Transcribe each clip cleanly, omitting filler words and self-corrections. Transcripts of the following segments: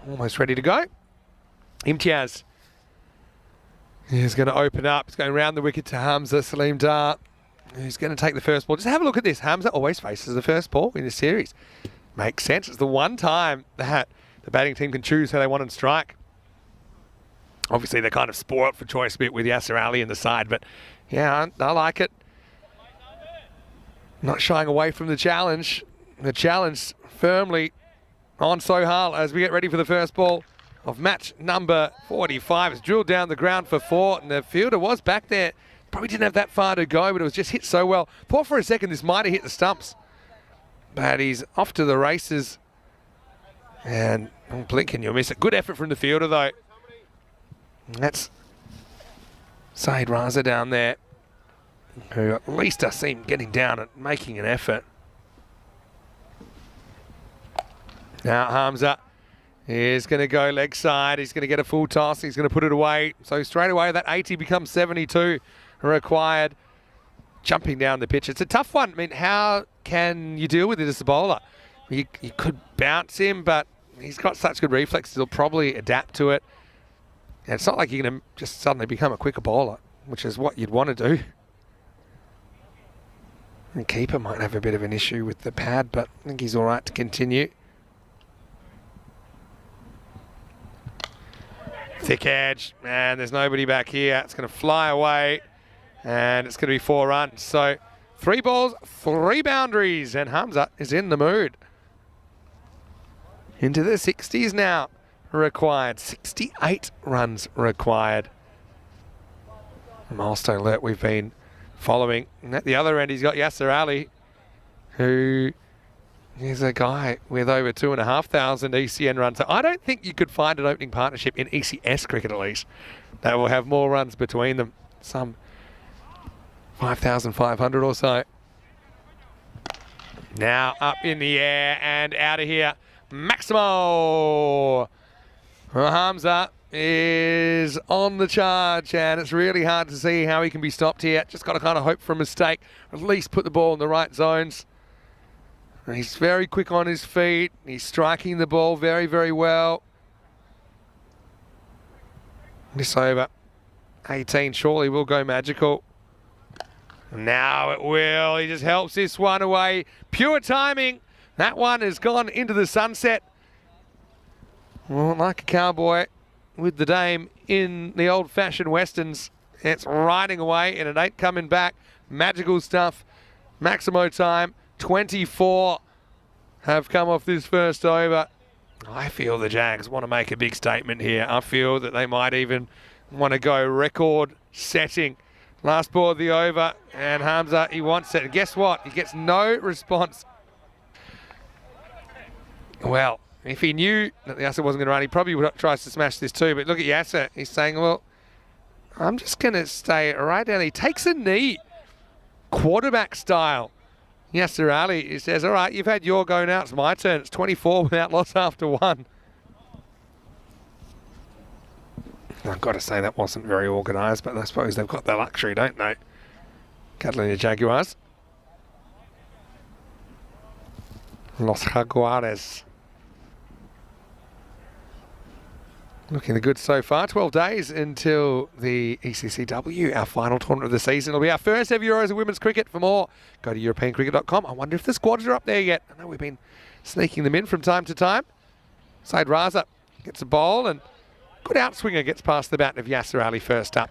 almost ready to go. Imtiaz is going to open up. It's going round the wicket to Hamza. Saleem Dar, who's going to take the first ball. Just have a look at this. Hamza always faces the first ball in the series. Makes sense. It's the one time that the batting team can choose how they want to strike. Obviously, they're kind of spoiled for choice a bit with Yasser Ali in the side, but yeah, I like it. Not shying away from the challenge. The challenge firmly on Sohail as we get ready for the first ball of match number 45. It's drilled down the ground for 4, and the fielder was back there. Probably didn't have that far to go, but it was just hit so well. Thought for a second this might have hit the stumps, but he's off to the races. And blink and you'll miss it. Good effort from the fielder, though. That's Saeed Raza down there, who at least I see him getting down and making an effort. Now Hamza is going to go leg side. He's going to get a full toss. He's going to put it away. So straight away, that 80 becomes 72 required. Jumping down the pitch. It's a tough one. I mean, how can you deal with it as a bowler? You could bounce him, but he's got such good reflexes, he'll probably adapt to it. And it's not like you're going to just suddenly become a quicker bowler, which is what you'd want to do. The keeper might have a bit of an issue with the pad, but I think he's all right to continue. Thick edge, and there's nobody back here. It's going to fly away, and it's going to be 4 runs. So 3 balls, 3 boundaries, and Hamza is in the mood. Into the 60s now required. 68 runs required. A milestone alert we've been following. And at the other end, he's got Yasser Ali, who is a guy with over 2,500 ECN runs. So I don't think you could find an opening partnership in ECS cricket, at least, that will have more runs between them. Some 5,500 or so. Now up in the air and out of here. Maximo Hamza is on the charge, and it's really hard to see how he can be stopped here. Just got to kind of hope for a mistake, at least put the ball in the right zones. And he's very quick on his feet. He's striking the ball very, very well. This over 18 surely will go magical. Now it will. He just helps this one away. Pure timing. That one has gone into the sunset. Well, like a cowboy with the dame in the old-fashioned westerns. It's riding away and it ain't coming back. Magical stuff. Maximo time. 24 have come off this first over. I feel the Jags want to make a big statement here. I feel that they might even want to go record-setting. Last ball of the over, and Hamza, he wants it. And guess what? He gets no response. Well, if he knew that the Yasser wasn't going to run, he probably would have tried to smash this too. But look at Yasser. He's saying, well, I'm just going to stay right down. He takes a knee, quarterback style. Yasser Ali, he says, all right, you've had your go now. It's my turn. It's 24 without loss after 1. I've got to say that wasn't very organised, but I suppose they've got the luxury, don't they? Catalina Jaguars. Los Jaguares. Looking good so far. 12 days until the ECCW, our final tournament of the season. It'll be our first ever Euros of women's cricket. For more, go to EuropeanCricket.com. I wonder if the squads are up there yet. I know we've been sneaking them in from time to time. Saeed Raza gets a bowl, and good outswinger gets past the bat of Yasser Ali first up.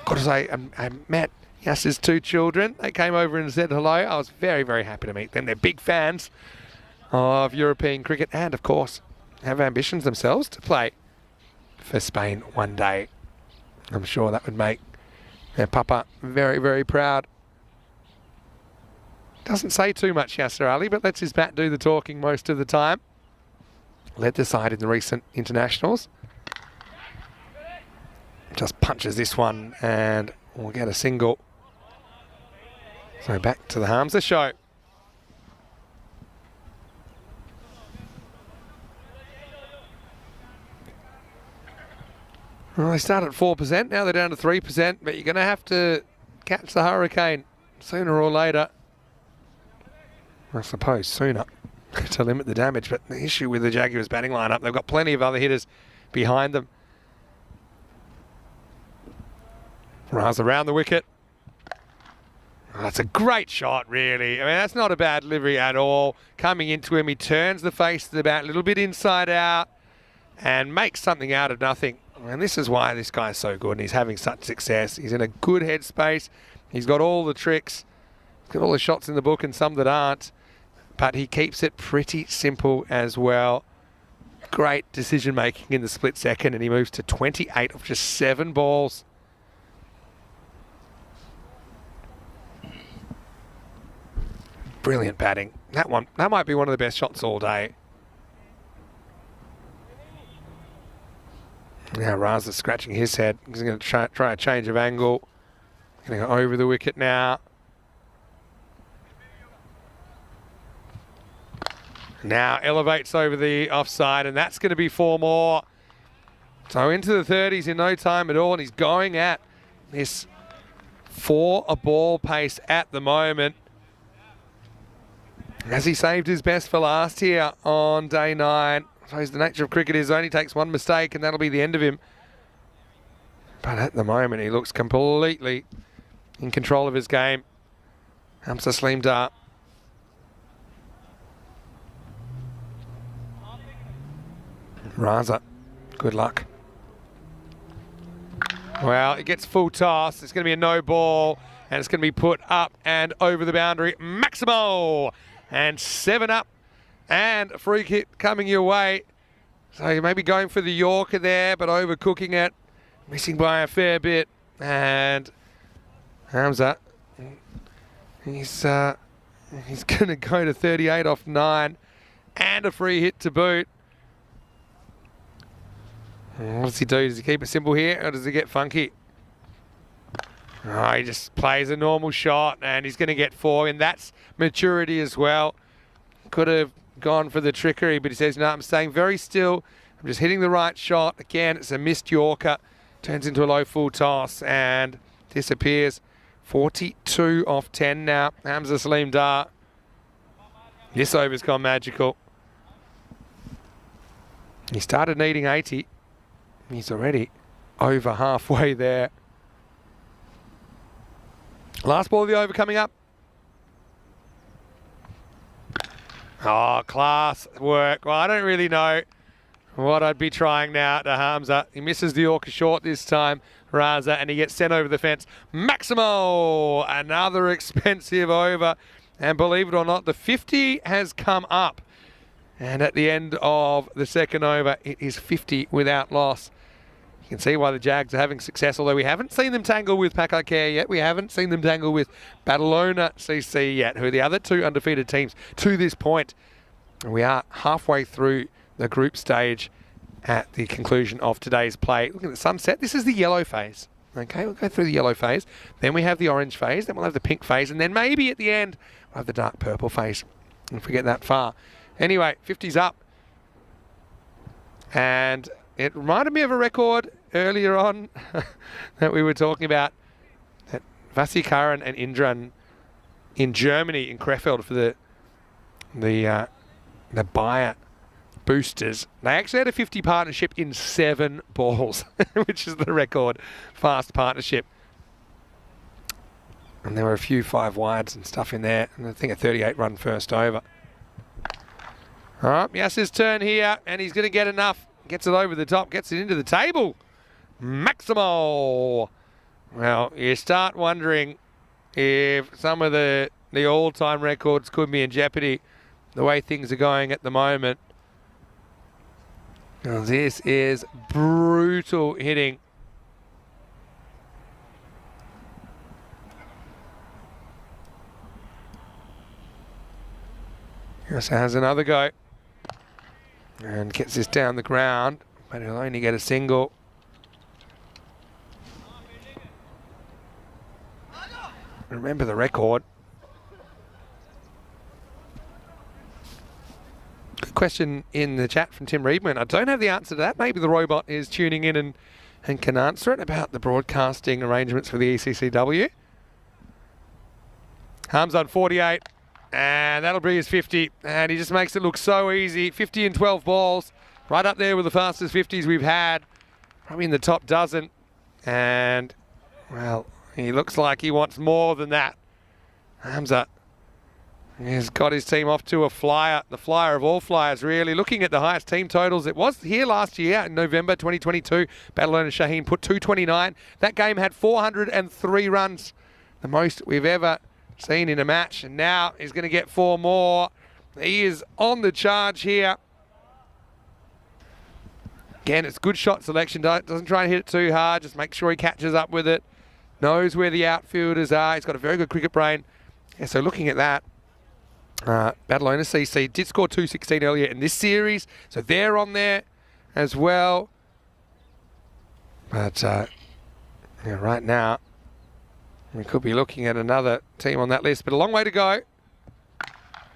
Got to say, I met Yasser's 2 children. They came over and said hello. I was very, very happy to meet them. They're big fans of European cricket and, of course, have ambitions themselves to play for Spain one day. I'm sure that would make their papa very, very proud. Doesn't say too much, Yasser Ali, but lets his bat do the talking most of the time. Led the side in the recent internationals. Just punches this one and we'll get a single. So back to the Hamza show. Well, they started at 4%, now they're down to 3%, but you're going to have to catch the hurricane sooner or later. I suppose sooner. to limit the damage. But the issue with the Jaguars batting lineup, they've got plenty of other hitters behind them. Raza around the wicket. Oh, that's a great shot, really. I mean, that's not a bad delivery at all. Coming into him, he turns the face of the bat a little bit inside out and makes something out of nothing. And this is why this guy's so good and he's having such success. He's in a good headspace. He's got all the tricks. He's got all the shots in the book and some that aren't. But he keeps it pretty simple as well. Great decision making in the split second, and he moves to 28 of just 7 balls. Brilliant batting. That might be one of the best shots all day. Now Raza's scratching his head. He's going to try a change of angle. Going to go over the wicket now. Now elevates over the offside, and that's going to be 4 more. So into the 30s in no time at all, and he's going at this 4 a ball pace at the moment. Has he saved his best for last here on day 9? I suppose the nature of cricket is only takes one mistake and that'll be the end of him. But at the moment he looks completely in control of his game. Hamza Saleem Dar. Raza, good luck. Well, it gets full toss. It's going to be a no ball and it's going to be put up and over the boundary. Maximo! And 7 up and a free kick coming your way. So you may be going for the Yorker there, but overcooking it. Missing by a fair bit. And Hamza, he's going to go to 38 off 9 and a free hit to boot. What does he do? Does he keep it simple here or does he get funky? Oh, he just plays a normal shot and he's going to get 4, and that's maturity as well. Could have gone for the trickery, but he says, no, I'm staying very still. I'm just hitting the right shot. Again, it's a missed Yorker. Turns into a low full toss and disappears. 42 off 10 now. Hamza Saleem Dar. This over's gone magical. He started needing 80. He's already over halfway there. Last ball of the over coming up. Oh, class work. Well, I don't really know what I'd be trying now to Hamza. He misses the Yorker short this time, Raza, and he gets sent over the fence. Maximo! Another expensive over. And believe it or not, the 50 has come up. And at the end of the second over, it is 50 without loss. You can see why the Jags are having success, although we haven't seen them tangle with Pakai Care yet. We haven't seen them tangle with Badalona CC yet, who are the other 2 undefeated teams to this point. And we are halfway through the group stage at the conclusion of today's play. Look at the sunset. This is the yellow phase. Okay, we'll go through the yellow phase. Then we have the orange phase. Then we'll have the pink phase. And then maybe at the end, we'll have the dark purple phase, if we get that far. Anyway, 50's up. And it reminded me of a record earlier on that we were talking about, that Vasikaran and Indran in Germany, in Krefeld, for the Bayer boosters. They actually had a 50 partnership in 7 balls, which is the record fast partnership. And there were a few 5 wides and stuff in there, and I think a 38 run first over. All right, Yasser's turn here, and he's going to get enough. Gets it over the top, gets it into the table. Maximo! Well, you start wondering if some of the all-time records could be in jeopardy the way things are going at the moment. Now, this is brutal hitting. Yes, has another go. And gets this down the ground, but he'll only get a single. Remember the record. Good question in the chat from Tim Reedman. I don't have the answer to that. Maybe the robot is tuning in and can answer it about the broadcasting arrangements for the ECCW. Hamza on 48. And that'll be his 50. And he just makes it look so easy. 50 and 12 balls. Right up there with the fastest 50s we've had. Probably in the top dozen. And, well, he looks like he wants more than that. Hamza has got his team off to a flyer. The flyer of all flyers, really. Looking at the highest team totals, it was here last year in November 2022. Badalona Shaheen put 229. That game had 403 runs. The most we've ever seen in a match. And now he's going to get 4 more. He is on the charge here. Again, it's good shot selection. Doesn't try and hit it too hard. Just make sure he catches up with it. Knows where the outfielders are. He's got a very good cricket brain. Yeah, so looking at that, Badalona CC did score 216 earlier in this series. So they're on there as well. But yeah, right now, we could be looking at another team on that list. But a long way to go.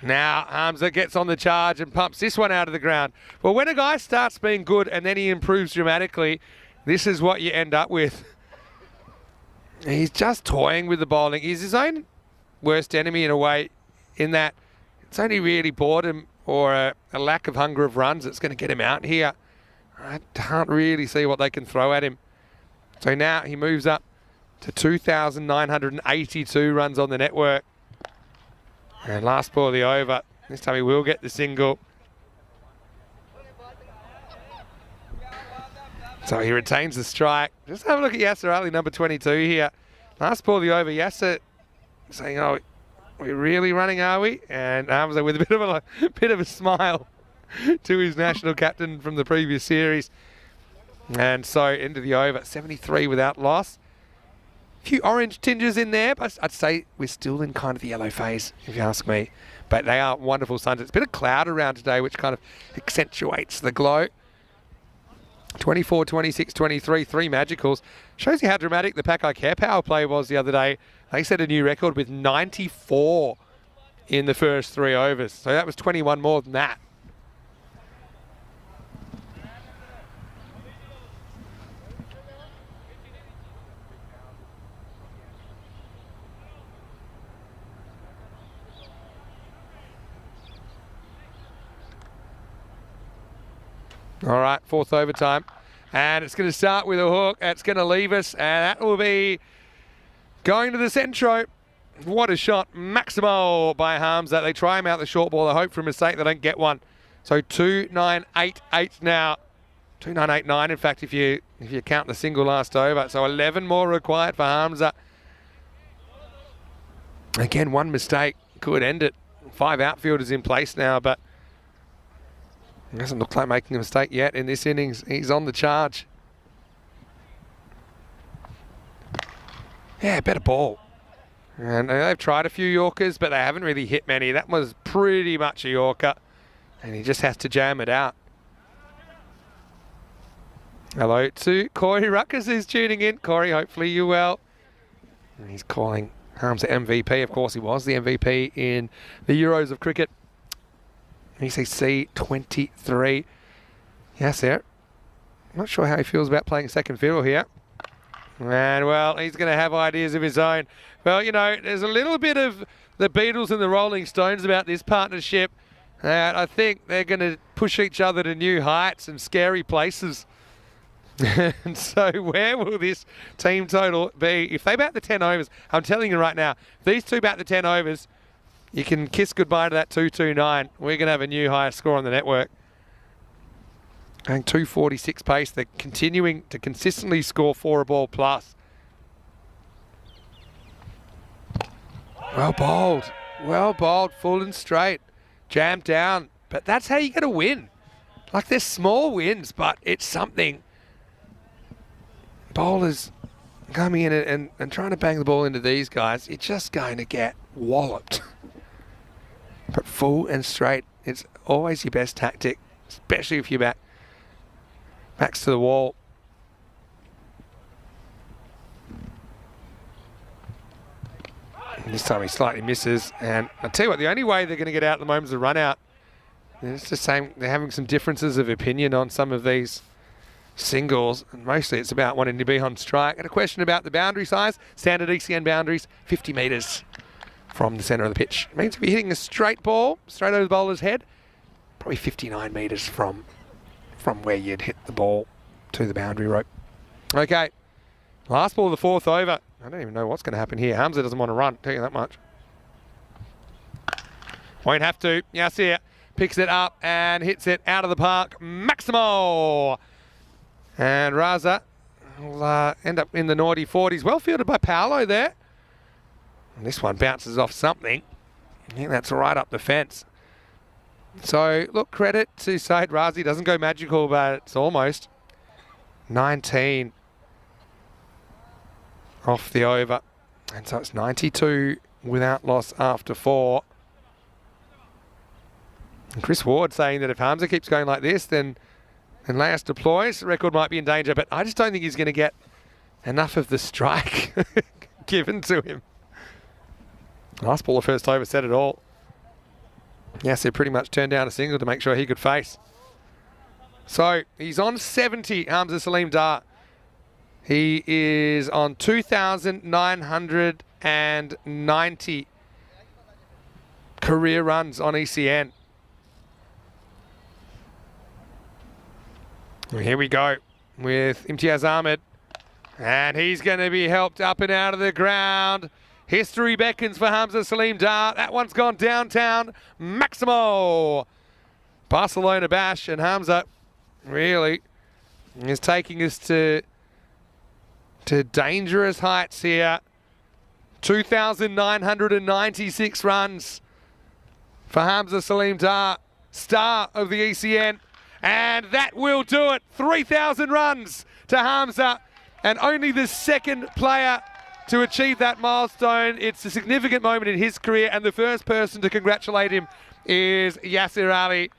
Now Hamza gets on the charge and pumps this one out of the ground. Well, when a guy starts being good and then he improves dramatically, this is what you end up with. He's just toying with the bowling. He's his own worst enemy in a way, in that it's only really boredom or a lack of hunger of runs that's going to get him out here. I can't really see what they can throw at him. So now he moves up to 2,982 runs on the network. And last ball of the over. This time he will get the single. So he retains the strike. Just have a look at Yasser Ali, number 22 here. Last ball of the over. Yasser saying, "Oh, we're really running, are we?" And Hamza with a bit of a smile to his national captain from the previous series. And so into the over. 73 without loss. A few orange tinges in there, but I'd say we're still in kind of the yellow phase, if you ask me. But they are wonderful sunsets. A bit of cloud around today, which kind of accentuates the glow. 24, 26, 23, 3 magicals. Shows you how dramatic the Pack I Care power play was the other day. They set a new record with 94 in the first 3 overs. So that was 21 more than that. All right, 4th overtime. And it's going to start with a hook. It's going to leave us. And that will be going to the centro. What a shot. Maximo by Hamza. They try him out the short ball. They hope for a mistake. They don't get one. So 2,988 now. 2,989, in fact, if you count the single last over. So 11 more required for Hamza. Again, one mistake could end it. 5 outfielders in place now, but it doesn't look like making a mistake yet in this innings. He's on the charge. Yeah, better ball. And they've tried a few Yorkers, but they haven't really hit many. That was pretty much a Yorker. And he just has to jam it out. Hello to Corey Ruckus, who's tuning in. Corey, hopefully you're well. And he's calling Hamza MVP. Of course, he was the MVP in the Euros of cricket. ECC 23. Yes, sir. Not sure how he feels about playing second fiddle here. And, well, he's going to have ideas of his own. Well, you know, there's a little bit of the Beatles and the Rolling Stones about this partnership. I think they're going to push each other to new heights and scary places. And so where will this team total be? If they bat the 10 overs, I'm telling you right now, if these two bat the 10 overs, you can kiss goodbye to that 229. We're going to have a new highest score on the network. Going 246 pace. They're continuing to consistently score 4 a ball plus. Well bowled. Well bowled. Full and straight. Jammed down. But that's how you get a win. Like, they're small wins, but it's something. Bowlers coming in and trying to bang the ball into these guys, you're just going to get walloped. But full and straight, it's always your best tactic, especially if you're backs to the wall. And this time he slightly misses. And I'll tell you what, the only way they're going to get out at the moment is a run out. And it's just saying they're having some differences of opinion on some of these singles, and mostly it's about wanting to be on strike. And a question about the boundary size. Standard ECN boundaries, 50 metres. from the centre of the pitch. It means if you're hitting a straight ball, straight over the bowler's head, probably 59 metres from where you'd hit the ball to the boundary rope. Okay, last ball of the fourth over. I don't even know what's going to happen here. Hamza doesn't want to run, tell you that much. Won't have to. Yasir picks it up and hits it out of the park. Maximo! And Raza will end up in the naughty 40s. Well fielded by Paolo there. And this one bounces off something. I think that's right up the fence. So, look, credit to Said Razi. Doesn't go magical, but it's almost 19 off the over. And so it's 92 without loss after 4. And Chris Ward saying that if Hamza keeps going like this, then Laius deploys, the record might be in danger. But I just don't think he's going to get enough of the strike given to him. Last ball of first over said it all. Yes, he pretty much turned down a single to make sure he could face. So he's on 70, Hamza Saleem Dar. He is on 2,990 career runs on ECN. Well, here we go with Imtiaz Ahmed. And he's going to be helped up and out of the ground. History beckons for Hamza Saleem Dar. That one's gone downtown. Maximo! Barcelona bash, and Hamza really is taking us to dangerous heights here. 2,996 runs for Hamza Saleem Dar, star of the ECN. And that will do it. 3,000 runs to Hamza, and only the second player to achieve that milestone. It's a significant moment in his career, and the first person to congratulate him is Yasir Ali,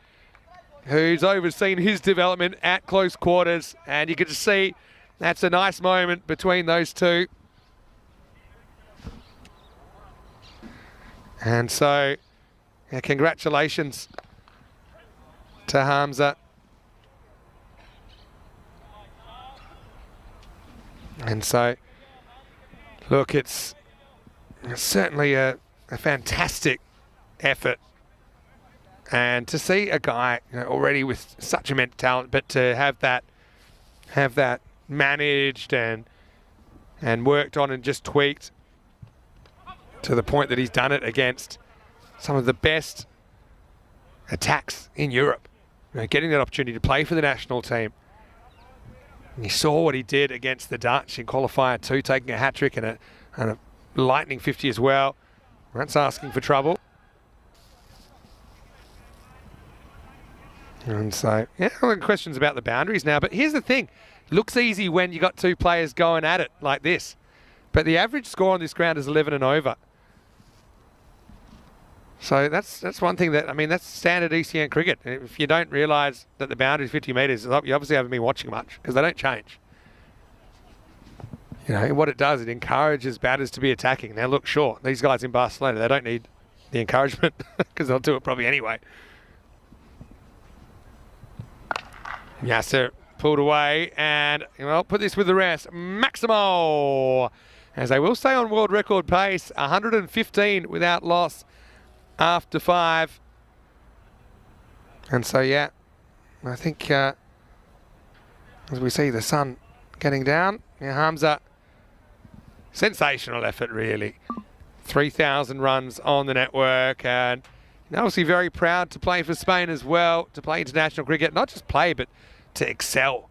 who's overseen his development at close quarters, and you can just see that's a nice moment between those two. And so, yeah, congratulations to Hamza. And so, look, it's certainly a fantastic effort. And to see a guy, you know, already with such immense talent, but to have that managed and worked on and just tweaked to the point that he's done it against some of the best attacks in Europe. You know, getting that opportunity to play for the national team. And you saw what he did against the Dutch in qualifier 2, taking a hat-trick and a lightning 50 as well. That's asking for trouble. And so, yeah, questions about the boundaries now. But here's the thing. Looks easy when you got two players going at it like this. But the average score on this ground is 11 and over. So that's one thing that, I mean, that's standard ECN cricket. If you don't realise that the boundary is 50 metres, you obviously haven't been watching much, because they don't change. You know, what it does, it encourages batters to be attacking. Now look, sure, these guys in Barcelona, they don't need the encouragement because they'll do it probably anyway. Yasser pulled away, and well, put this with the rest. Maximo, as they will stay on world record pace, 115 without loss after 5. And so, yeah, I think as we see the sun getting down, yeah, Hamza, sensational effort really. 3,000 runs on the network, and obviously very proud to play for Spain as well, to play international cricket, not just play, but to excel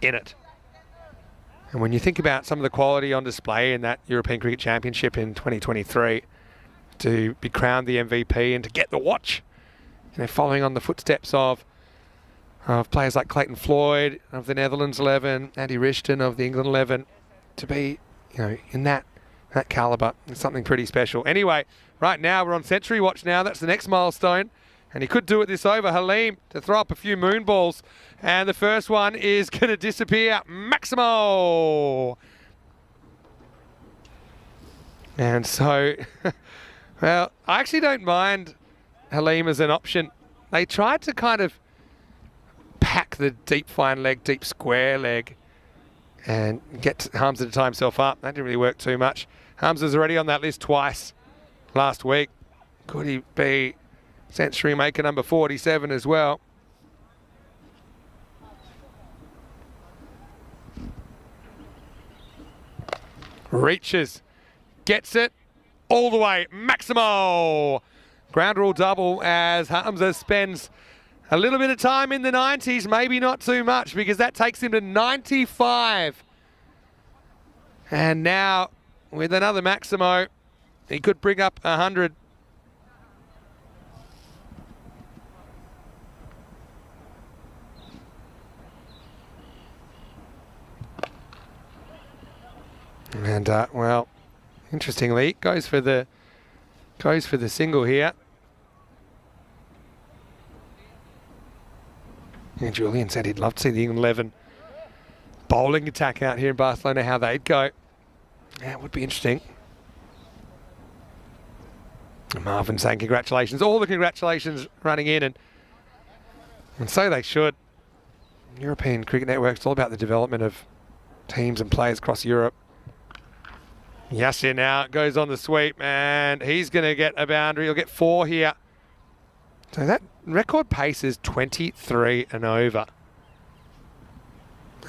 in it. And when you think about some of the quality on display in that European Cricket Championship in 2023, to be crowned the MVP and to get the watch, you know, following on the footsteps of players like Clayton Floyd of the Netherlands 11, Andy Rishton of the England 11, to be, you know, in that calibre, it's something pretty special. Anyway, right now we're on century watch now. That's the next milestone, and he could do it this over. Halim to throw up a few moon balls, and the first one is going to disappear. Maximo, and so. Well, I actually don't mind Halim as an option. They tried to kind of pack the deep fine leg, deep square leg, and get Hamza to tie himself up. That didn't really work too much. Hamza's already on that list twice last week. Could he be century maker number 47 as well? Reaches, gets it all the way, Maximo. Ground rule double as Hamza spends a little bit of time in the 90s, maybe not too much, because that takes him to 95. And now with another Maximo, he could bring up 100. And well, interestingly, goes for the single here. And Julian said he'd love to see the England 11 bowling attack out here in Barcelona, how they'd go. Yeah, it would be interesting. Marvin saying congratulations. All the congratulations running in, and so they should. European Cricket Network is all about the development of teams and players across Europe. Yasir now goes on the sweep, and he's going to get a boundary. He'll get 4 here. So that record pace is 23 and over.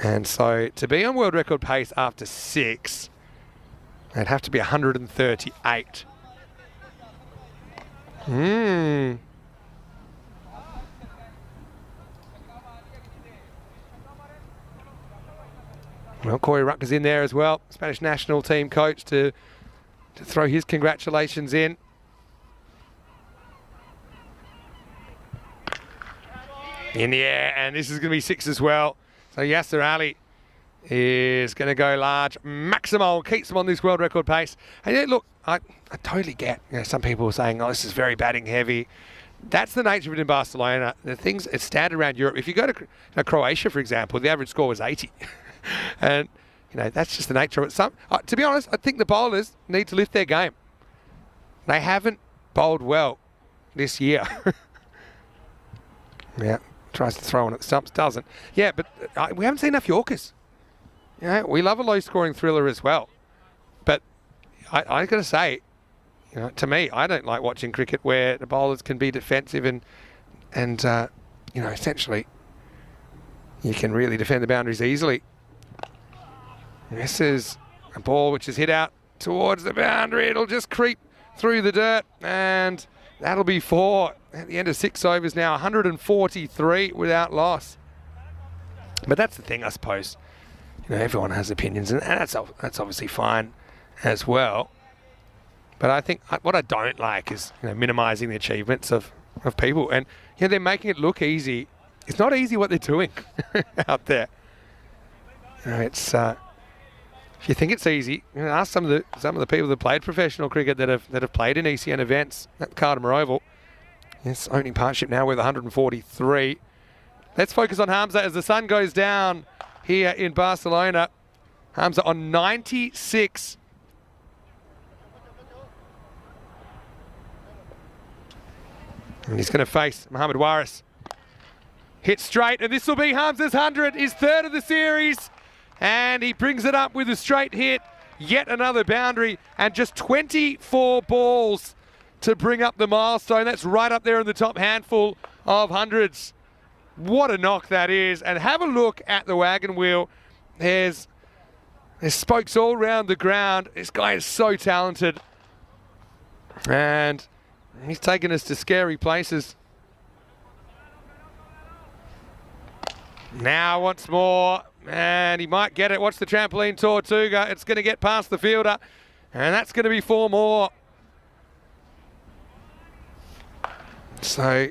And so to be on world record pace after 6, it'd have to be 138. Well, Corey Rucker's in there as well, Spanish national team coach, to throw his congratulations in. In the air, and this is going to be 6 as well. So Yasir Ali is going to go large. Maximo keeps him on this world record pace. And yeah, look, I totally get, some people are saying, oh, this is very batting heavy. That's the nature of it in Barcelona. The things, it's standard around Europe. If you go to Croatia, for example, the average score was 80. And, that's just the nature of it. To be honest, I think the bowlers need to lift their game. They haven't bowled well this year. Yeah, tries to throw on at the stumps, doesn't. Yeah, but we haven't seen enough Yorkers. We love a low-scoring thriller as well. But I got to say, to me, I don't like watching cricket where the bowlers can be defensive and essentially you can really defend the boundaries easily. This is a ball which is hit out towards the boundary. It'll just creep through the dirt, and that'll be 4 at the end of 6 overs now. 143 without loss. But that's the thing, I suppose. Everyone has opinions, and that's obviously fine as well. But I think what I don't like is minimising the achievements of people, and they're making it look easy. It's not easy what they're doing out there. It's if you think it's easy, ask some of the people that played professional cricket that have played in ECN events at Cardimer Oval. Yes, opening partnership now with 143. Let's focus on Hamza as the sun goes down here in Barcelona. Hamza on 96. And he's going to face Mohammad Waris. Hit straight, and this will be Hamza's 100, his 3rd of the series. And he brings it up with a straight hit. Yet another boundary, and just 24 balls to bring up the milestone. That's right up there in the top handful of hundreds. What a knock that is. And have a look at the wagon wheel. There's spokes all around the ground. This guy is so talented. And he's taken us to scary places. Now once more, and he might get it. Watch the trampoline Tortuga. It's going to get past the fielder, and that's going to be 4 more. So,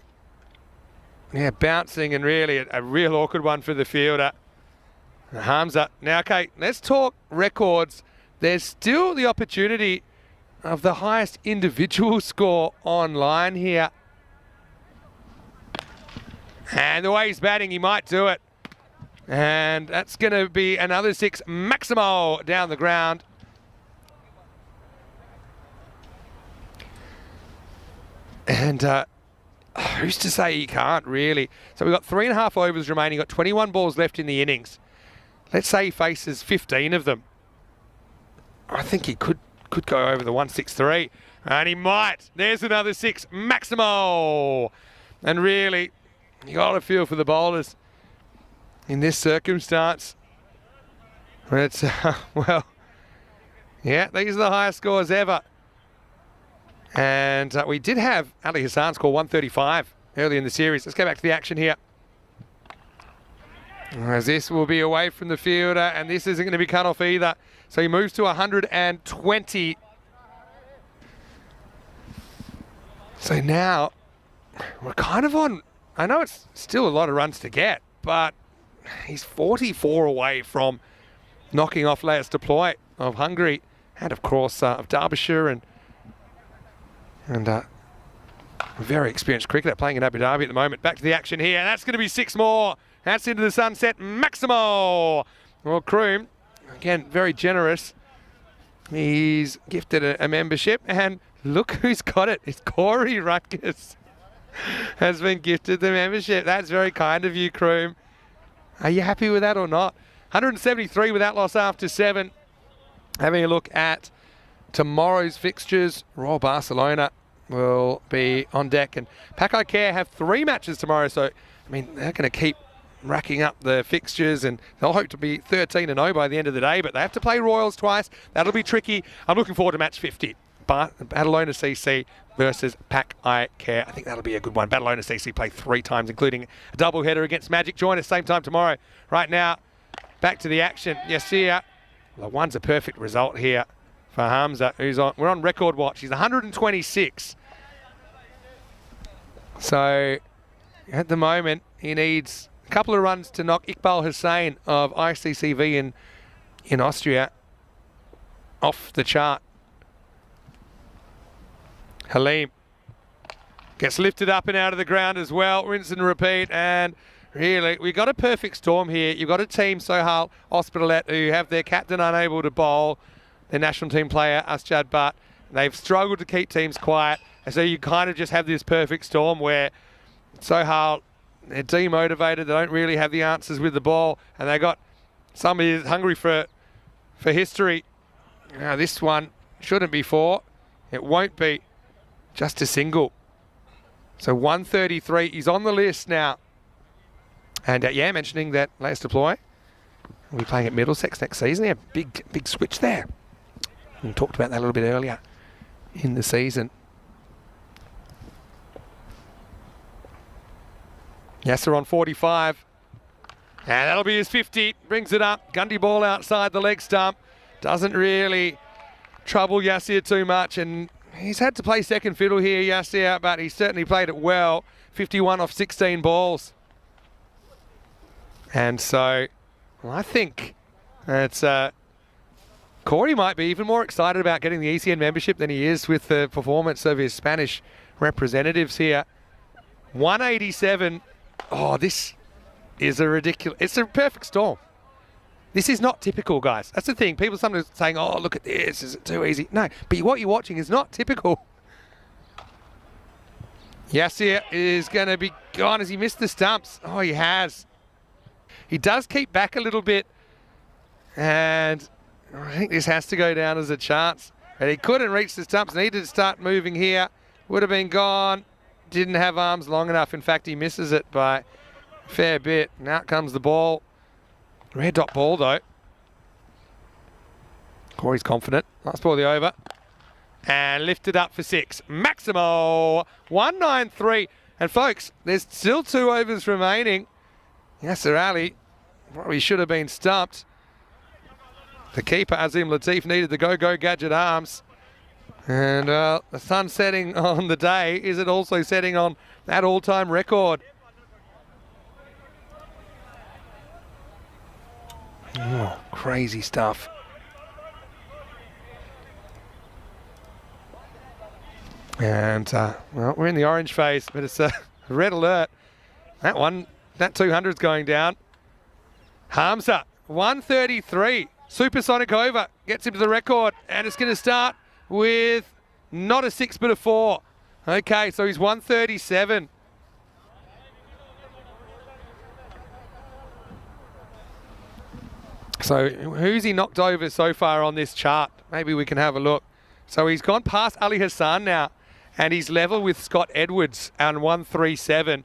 yeah, bouncing, and really a real awkward one for the fielder. Hamza. Now, okay, let's talk records. There's still the opportunity of the highest individual score online here. And the way he's batting, he might do it. And that's going to be another 6. Maximo down the ground. And who's to say he can't, really? So we've got 3.5 overs remaining. Got 21 balls left in the innings. Let's say he faces 15 of them. I think he could go over the 163. And he might. There's another 6. Maximo. And really, you got to feel for the bowlers in this circumstance. It's, well, yeah, these are the highest scores ever. And we did have Ali Hassan score 135 early in the series. Let's go back to the action here. As this will be away from the fielder, and this isn't going to be cut off either. So he moves to 120. So now we're kind of on, I know it's still a lot of runs to get, but he's 44 away from knocking off last deploy of Hungary and of course of Derbyshire and a very experienced cricketer playing in Abu Dhabi at the moment. Back to the action here. That's going to be 6 more. That's into the sunset. Maximo. Well, Kroom, again, very generous. He's gifted a membership, and look who's got it. It's Corey Rutgers has been gifted the membership. That's very kind of you, Kroom. Are you happy with that or not? 173 without loss after 7. Having a look at tomorrow's fixtures, Royal Barcelona will be on deck, and Pakai Care have 3 matches tomorrow, so I mean they're going to keep racking up the fixtures, and they'll hope to be 13-0 by the end of the day, but they have to play Royals twice. That'll be tricky. I'm looking forward to match 50. Badalona CC versus Pakai Care. I think that'll be a good one. Badalona CC play 3 times, including a doubleheader against Magic. Join us same time tomorrow. Right now, back to the action. Yasir, well, one's a perfect result here for Hamza, who's on. We're on record watch. He's 126. So at the moment, he needs a couple of runs to knock Iqbal Hussain of ICCV in Austria off the chart. Saleem gets lifted up and out of the ground as well. Rinse and repeat. And really, we got a perfect storm here. You've got a team, Sohail Hospitalet, who have their captain unable to bowl, their national team player, Asjad Butt. They've struggled to keep teams quiet. And so you kind of just have this perfect storm where Sohail, they're demotivated. They don't really have the answers with the ball. And they got somebody who's hungry for history. Now, this one shouldn't be 4. It won't be. Just a single. So 133. He's on the list now. And yeah, mentioning that latest deploy. We'll be playing at Middlesex next season. Yeah, big switch there. We talked about that a little bit earlier in the season. Yasser on 45. And that'll be his 50. Brings it up. Gundy ball outside the leg stump. Doesn't really trouble Yasser too much. And he's had to play second fiddle here, Yasser, but he certainly played it well. 51 off 16 balls. And so, well, I think it's Corey might be even more excited about getting the ECN membership than he is with the performance of his Spanish representatives here. 187. Oh, this is a ridiculous. It's a perfect storm. This is not typical, guys. That's the thing. People sometimes saying, oh, look at this. Is it too easy? No, but what you're watching is not typical. Yasser is going to be gone. Has he missed the stumps? Oh, he has. He does keep back a little bit. And I think this has to go down as a chance. But he couldn't reach the stumps. Needed to start moving here. Would have been gone. Didn't have arms long enough. In fact, he misses it by a fair bit. And out comes the ball. Red dot ball, though. Corey's confident. Last ball of the over. And lifted up for 6. Maximo, 193. And folks, there's still 2 overs remaining. Yasser Ali probably should have been stumped. The keeper, Azim Latif, needed the go-go gadget arms. And the sun setting on the day. Is it also setting on that all-time record? Oh, crazy stuff. And, well, we're in the orange phase, but it's a red alert. That 200's going down. Hamza, 133. Supersonic over. Gets him to the record. And it's going to start with not a 6, but a 4. Okay, so he's 137. So who's he knocked over so far on this chart? Maybe we can have a look. So he's gone past Ali Hassan now, and he's level with Scott Edwards on 137.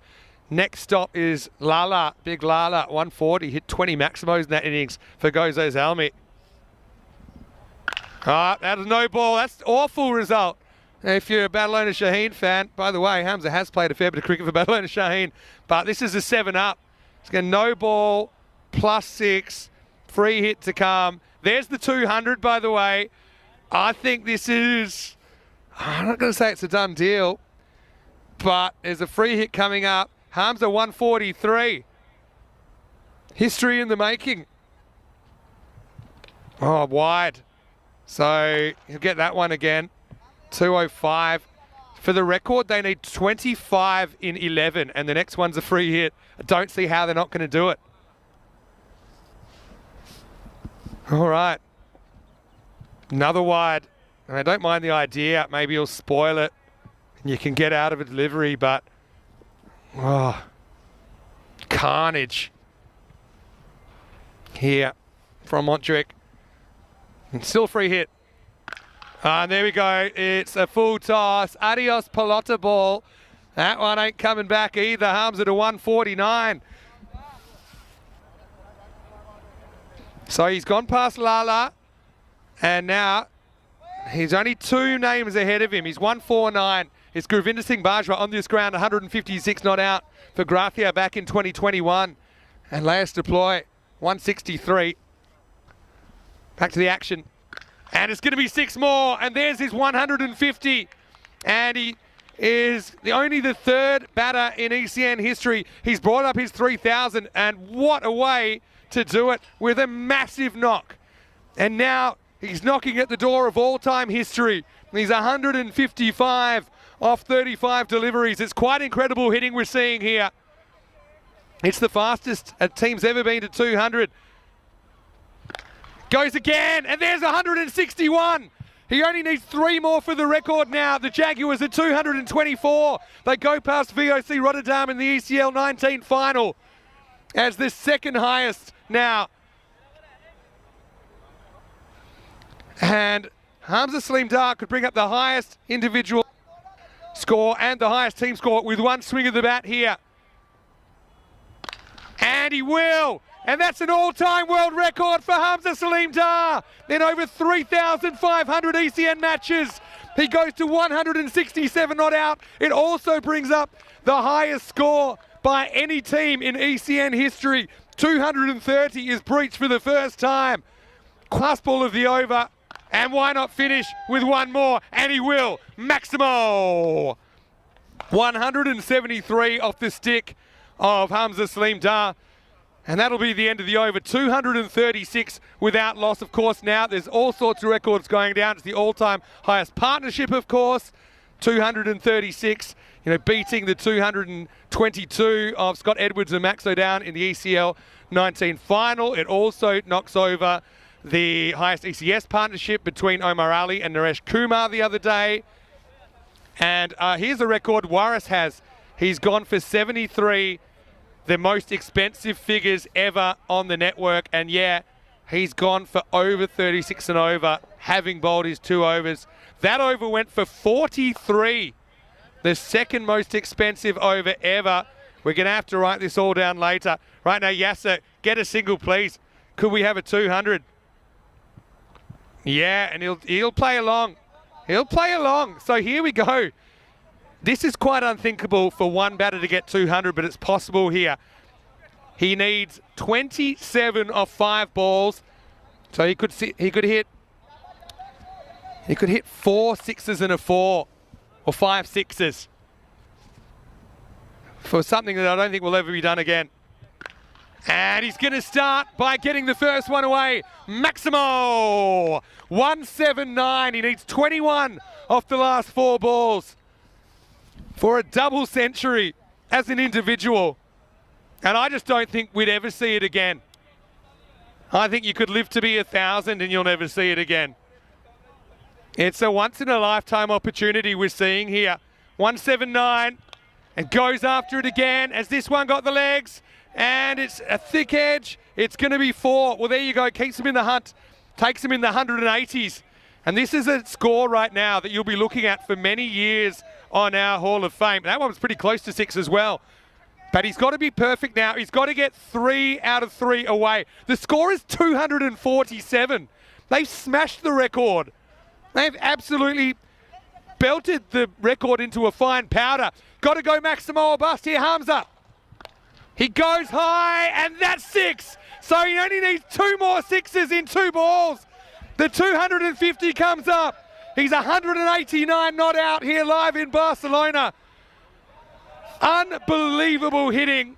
Next stop is Lala, Big Lala, 140. Hit 20 maximos in that innings for Gozo's Almi. That is no ball. That's an awful result. If you're a Badalona Shaheen fan, by the way, Hamza has played a fair bit of cricket for Badalona Shaheen, but this is a 7-up. It's going to no ball, +6, free hit to come. There's the 200, by the way. I think this is, I'm not going to say it's a done deal, but there's a free hit coming up. Hamza 143. History in the making. Oh, wide. So he'll get that one again. 205. For the record, they need 25 in 11, and the next one's a free hit. I don't see how they're not going to do it. All right. Another wide. And I don't mind the idea. Maybe he'll spoil it, and you can get out of a delivery, but carnage here from Montrick. And still free hit. And there we go. It's a full toss. Adios Pelota ball. That one ain't coming back either. Hamza to 149. So he's gone past Lala. And now he's only 2 names ahead of him. He's 149. It's Gurvinder Singh Bajwa on this ground, 156 not out for Grathia back in 2021. And Laius Deploy, 163. Back to the action. And it's going to be 6 more. And there's his 150. And he is only the 3rd batter in ECN history. He's brought up his 3,000. And what a way to do it with a massive knock. And now he's knocking at the door of all-time history. He's 155 off 35 deliveries. It's quite incredible hitting we're seeing here. It's the fastest a team's ever been to 200. Goes again, and there's 161. He only needs 3 more for the record now. The Jaguars at 224. They go past VOC Rotterdam in the ECL 19 final as the 2nd highest now. And Hamza Saleem Dar could bring up the highest individual score and the highest team score with 1 swing of the bat here. And he will. And that's an all-time world record for Hamza Saleem Dar. In over 3,500 ECN matches, he goes to 167 not out. It also brings up the highest score by any team in ECN history. 230 is breached for the first time. Last ball of the over. And why not finish with 1 more? And he will. Maximo. 173 off the stick of Hamza Saleem Dar. And that'll be the end of the over. 236 without loss. Of course, now there's all sorts of records going down. It's the all-time highest partnership, of course. 236, beating the 222 of Scott Edwards and Maxo Down in the ECL 19 final. It also knocks over the highest ECS partnership between Omar Ali and Naresh Kumar the other day. And here's a record Waris has. He's gone for 73, the most expensive figures ever on the network. And yeah, he's gone for over 36 and over, having bowled his 2 overs. That over went for 43, the 2nd most expensive over ever. We're going to have to write this all down later. Right now, Yasser, get a single, please. Could we have a 200? Yeah, and he'll play along. He'll play along. So here we go. This is quite unthinkable for one batter to get 200, but it's possible here. He needs 27 off 5 balls. So he could hit 4 sixes and a 4, or 5 sixes, for something that I don't think will ever be done again. And he's going to start by getting the first one away. Maximo, 179. He needs 21 off the last 4 balls for a double century as an individual. And I just don't think we'd ever see it again. I think you could live to be 1,000 and you'll never see it again. It's a once-in-a-lifetime opportunity we're seeing here. 179, and goes after it again as this one got the legs. And it's a thick edge. It's going to be 4. Well, there you go. Keeps him in the hunt. Takes him in the 180s. And this is a score right now that you'll be looking at for many years on our Hall of Fame. That one was pretty close to 6 as well. But he's got to be perfect now. He's got to get 3 out of 3 away. The score is 247. They've smashed the record. They've absolutely belted the record into a fine powder. Got to go Maximo or bust here, Hamza. He goes high, and that's 6. So he only needs 2 more 6s in 2 balls. The 250 comes up. He's 189 not out here live in Barcelona. Unbelievable hitting.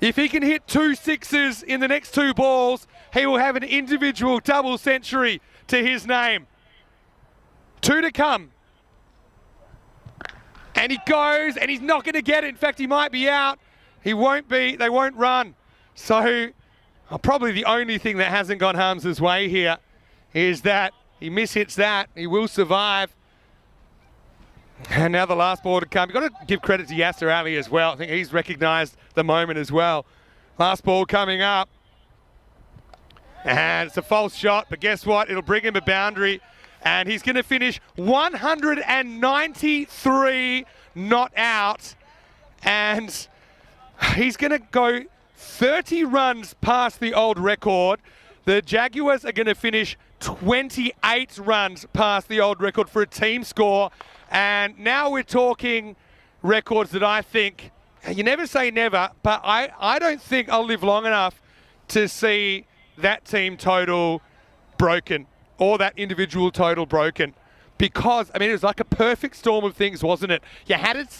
If he can hit 2 6s in the next 2 balls, he will have an individual double century to his name. 2 to come. And he goes, and he's not going to get it. In fact, he might be out. He won't be. They won't run. So probably the only thing that hasn't gone Hamza's way here is that he mishits that. He will survive. And now the last ball to come. You've got to give credit to Yasser Ali as well. I think he's recognised the moment as well. Last ball coming up. And it's a false shot, but guess what? It'll bring him a boundary. And he's going to finish 193 not out. And he's going to go 30 runs past the old record. The Jaguars are going to finish 28 runs past the old record for a team score. And now we're talking records that I think, you never say never, but I don't think I'll live long enough to see that team total broken or that individual total broken. Because, I mean, it was like a perfect storm of things, wasn't it? You had it